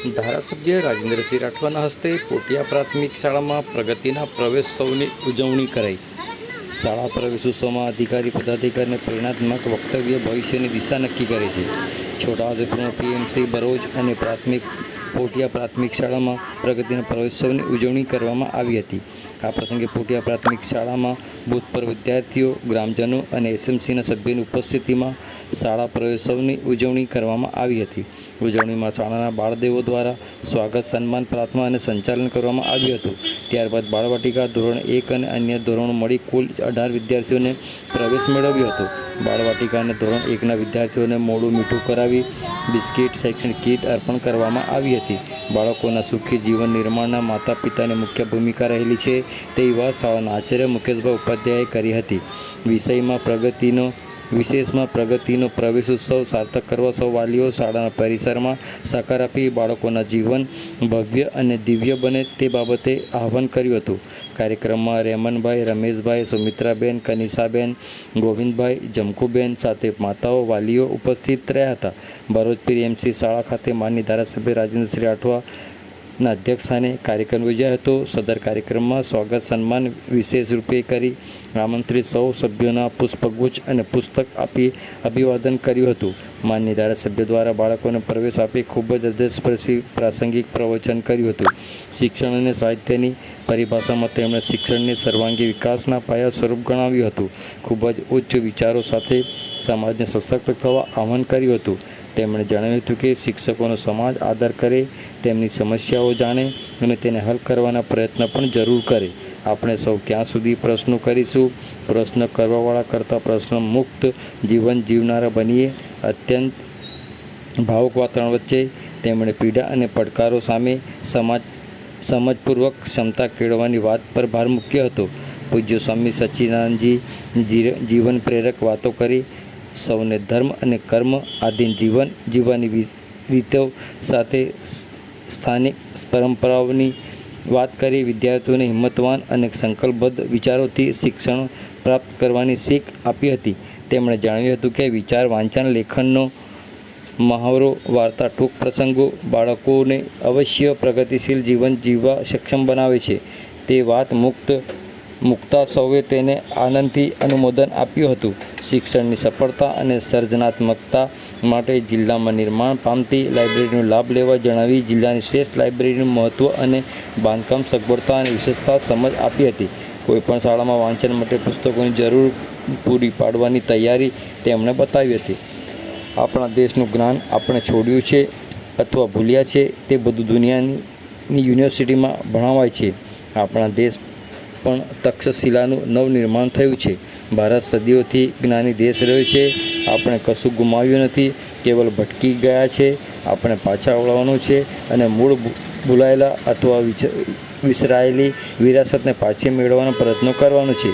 ધારાસભ્ય રાજેન્દ્રસિંહ રાઠવાના હસ્તે પોટિયા પ્રાથમિક શાળામાં પ્રગતિના પ્રવેશોત્સવની ઉજવણી કરાઈ। શાળા પ્રવેશોત્સવમાં અધિકારી પદાધિકારીને પ્રેરણાત્મક વક્તવ્ય ભવિષ્યની દિશા નક્કી કરે છે। છોટાઉદેપુરમાં પીએમસી બરોજ અને પોટિયા પ્રાથમિક શાળામાં પ્રગતિના પ્રવેશોત્સવની ઉજવણી કરવામાં આવી હતી। આ પ્રસંગે પોટિયા પ્રાથમિક શાળામાં ભૂતપૂર્વ વિદ્યાર્થીઓ, ગ્રામજનો અને એસએમસીના સભ્યોની ઉપસ્થિતિમાં શાળા પ્રવેશોત્સવની ઉજવણી કરવામાં આવી હતી। ઉજવણીમાં શાળાના બાળદેવો દ્વારા સ્વાગત, સન્માન, પ્રાર્થના અને સંચાલન કરવામાં આવ્યું હતું। ત્યારબાદ બાળવાટિકા, ધોરણ 1 અને અન્ય ધોરણો મળી કુલ 18 વિદ્યાર્થીઓને પ્રવેશ મેળવ્યો હતો। બાળવાટિકા અને ધોરણ 1ના વિદ્યાર્થીઓને મોઢું મીઠું કરાવી બિસ્કિટ, શૈક્ષણિક કીટ અર્પણ કરવામાં આવી હતી। બાળકોના સુખી જીવન નિર્માણના માતા પિતાની મુખ્ય ભૂમિકા રહેલી છે તેવી વાત શાળાના આચાર્ય મુકેશભાઈ ઉપાધ્યાયે કરી હતી। વિશેષમાં પ્રગતિનો પ્રવેશોત્સવ સાર્થક કરવા સૌ વાલીઓ શાળાના પરિસરમાં સહકાર આપી બાળકોના જીવન ભવ્ય અને દિવ્ય બને તે બાબતે આહ્વાન કર્યું હતું। કાર્યક્રમમાં રેમનભાઈ, રમેશભાઈ, સુમિત્રાબેન, કનિષાબેન, ગોવિંદભાઈ, જમકુબેન સાથે માતાઓ, વાલીઓ ઉપસ્થિત રહ્યા હતા। બરોજ પીએમસી શાળા ખાતે માનનીય ધારાસભ્ય રાજેન્દ્રસિંહ રાઠવાના અધ્યક્ષસ્થાને કાર્યક્રમ યોજાયો હતો। સદર કાર્યક્રમમાં સ્વાગત સન્માન વિશેષ રૂપે કરી આમંત્રિત સૌ સભ્યોના પુષ્પગુચ્છ અને પુસ્તક આપી અભિવાદન કર્યું હતું। માનનીય ધારાસભ્ય દ્વારા બાળકોને પ્રવેશ આપી ખૂબ જ હૃદયસ્પર્શી પ્રાસંગિક પ્રવચન કર્યું હતું। શિક્ષણ અને સાહિત્યની પરિભાષામાં તેમણે શિક્ષણને સર્વાંગી વિકાસના પાયા સ્વરૂપ ગણાવ્યું હતું। ખૂબ જ ઉચ્ચ વિચારો સાથે સમાજને સશક્ત થવા આહ્વાન કર્યું હતું। તેમણે જણાવ્યું હતું કે શિક્ષકોનો સમાજ આદર કરે, તેમની સમસ્યાઓ જાણે અને તેને હલ કરવાના પ્રયત્ન પણ જરૂર કરે। આપણે સૌ ક્યાં સુધી પ્રશ્નો કરીશું? પ્રશ્ન કરવાવાળા કરતાં પ્રશ્ન મુક્ત જીવન જીવનારા બનીએ। અત્યંત ભાવુક વાતાવરણ વચ્ચે તેમણે પીડા અને પડકારો સામે સમજપૂર્વક ક્ષમતા કેળવવાની વાત પર ભાર મૂક્યો હતો। પૂજ્ય સ્વામી સચ્ચિદાનંદજી જીવન પ્રેરક વાતો કરી સૌને ધર્મ અને કર્મ આધીન જીવન જીવવાની રીતો સાથે સ્થાનિક પરંપરાઓની વાત કરી વિદ્યાર્થીઓને હિંમતવાન અને સંકલ્પબદ્ધ વિચારોથી શિક્ષણ પ્રાપ્ત કરવાની શીખ આપી હતી। તેમણે જણાવ્યું હતું કે વિચાર, વાંચન, લેખનનો મહાવરો, વાર્તા, ટૂંક પ્રસંગો બાળકોને અવશ્ય પ્રગતિશીલ જીવન જીવવા સક્ષમ બનાવે છે। તે વાત મુકતા સૌએ તેને આનંદથી અનુમોદન આપ્યું હતું। શિક્ષણની સફળતા અને સર્જનાત્મકતા માટે જિલ્લામાં નિર્માણ પામતી લાઇબ્રેરીનો લાભ લેવા જણાવી જિલ્લાની શ્રેષ્ઠ લાઇબ્રેરીનું મહત્ત્વ અને બાંધકામ સગવડતા અને વિશેષતા સમજ આપી હતી। કોઈપણ શાળામાં વાંચન માટે પુસ્તકોની જરૂર પૂરી પાડવાની તૈયારી તેમણે બતાવી હતી। આપણા દેશનું જ્ઞાન આપણે છોડ્યું છે અથવા ભૂલ્યા છે તે બધું દુનિયાની યુનિવર્સિટીમાં ભણાવાય છે। આપણા દેશ પણ તક્ષશિલાનું નવનિર્માણ થયું છે। ભારત સદીઓથી જ્ઞાની દેશ રહ્યો છે। આપણે કશું ગુમાવ્યું નથી, કેવળ ભટકી ગયા છે। આપણે પાછા વળવાનું છે અને મૂળ ભૂલાયેલા અથવા વિસરાયેલી વિરાસતને પાછી મેળવવાનો પ્રયત્ન કરવાનો છે।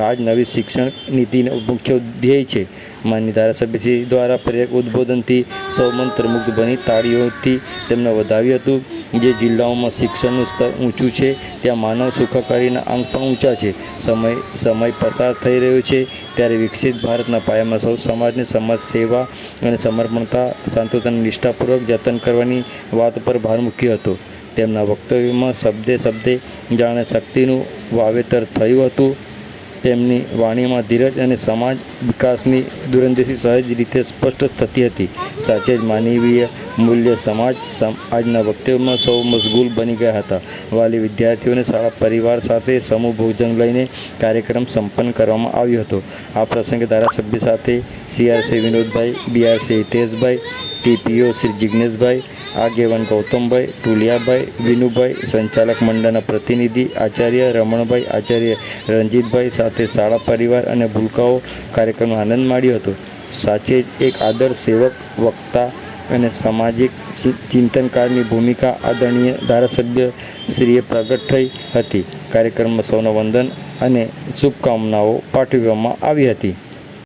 આ જ નવી શિક્ષણ નીતિનો મુખ્ય ધ્યેય છે। માનનીય ધારાસભ્યશ્રી દ્વારા પ્રેરક ઉદ્બોધનથી સૌ મંત્રમુગ્ધ બની તાળીઓથી તેમને વધાવ્યું હતું। જે જિલ્લાઓમાં શિક્ષણનું સ્તર ઊંચું છે ત્યાં માનવ સુખાકારીના અંક પણ ઊંચા છે। સમય પસાર થઈ રહ્યો છે ત્યારે વિકસિત ભારતના પાયામાં સૌ સમાજને સમાજ સેવા અને સમર્પણતા, શાંતતા, નિષ્ઠાપૂર્વક જતન કરવાની વાત પર ભાર મૂક્યો હતો। તેમના વક્તવ્યમાં શબ્દે જાણે શક્તિનું વાવેતર થયું હતું। તેમની વાણીમાં ધીરજ અને સમાજ વિકાસની દૂરંદેશી સહજ રીતે સ્પષ્ટ થતી હતી। સાચે જ માનવીય મૂલ્ય સમાજ આજના વક્તવ્યમાં સૌ મશગુલ બની ગયા હતા। વાલી વિદ્યાર્થીઓને શાળા પરિવાર સાથે સમૂહ ભોજન લઈને કાર્યક્રમ સંપન્ન કરવામાં આવ્યો હતો। આ પ્રસંગે ધારાસભ્ય સાથે CRC Vinodbhai, BRC Hiteshbhai, TPO Shri Jigneshbhai, આગેવાન ગૌતમભાઈ, ટુલિયાભાઈ, વિનુભાઈ, સંચાલક મંડળના પ્રતિનિધિ આચાર્ય રમણભાઈ, આચાર્ય રણજીતભાઈ સાથે શાળા પરિવાર અને ભૂલકાઓ કાર્યક્રમનો આનંદ માણ્યો હતો। સાચે જ એક આદર્શ સેવક, વક્તા અને સામાજિક ચિંતનકારની ભૂમિકા આદરણીય ધારાસભ્યશ્રીએ પ્રગટ થઈ હતી। કાર્યક્રમમાં સૌને વંદન અને શુભકામનાઓ પાઠવવામાં આવી હતી।